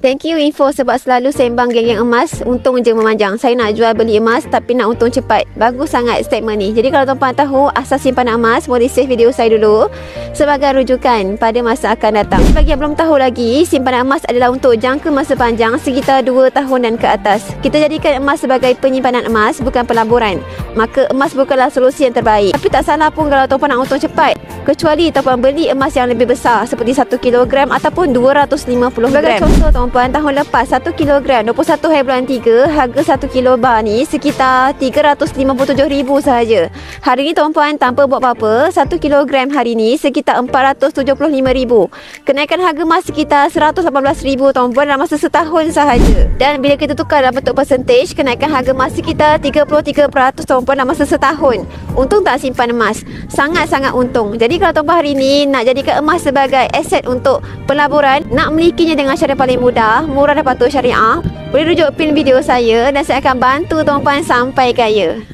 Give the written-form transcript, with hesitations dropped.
Thank you info sebab selalu sembang geng-geng emas, untung je memanjang. Saya nak jual beli emas tapi nak untung cepat. Bagus sangat statement ni. Jadi kalau tuan-puan tahu asas simpanan emas, boleh save video saya dulu sebagai rujukan pada masa akan datang. Bagi yang belum tahu lagi, simpanan emas adalah untuk jangka masa panjang sekitar 2 tahun dan ke atas. Kita jadikan emas sebagai penyimpanan emas, bukan pelaburan. Maka emas bukanlah solusi yang terbaik. Tapi tak salah pun kalau tuan-puan nak untung cepat. Kecuali tuan-puan beli emas yang lebih besar seperti 1 kilogram ataupun 250 gram. Sebagai contoh tuan-puan, tahun lepas 1 kilogram 21 hari bulan 3, harga 1 kilo bar ni sekitar 357,000 sahaja. Hari ni tuan-puan tanpa buat apa-apa, 1 kilogram hari ni sekitar 475,000. Kenaikan harga emas sekitar 118,000 tuan-puan dalam masa setahun sahaja. Dan bila kita tukar dalam bentuk percentage, kenaikan harga emas sekitar 33% tuan-puan dalam masa setahun. Untung tak simpan emas? Sangat-sangat untung. Jadi kalau tuan-puan hari ni nak jadikan emas sebagai aset untuk pelaburan, nak memilikinya dengan cara paling mudah, murah dan patuh syariah, boleh rujuk pin video saya dan saya akan bantu tuan-puan sampai kaya.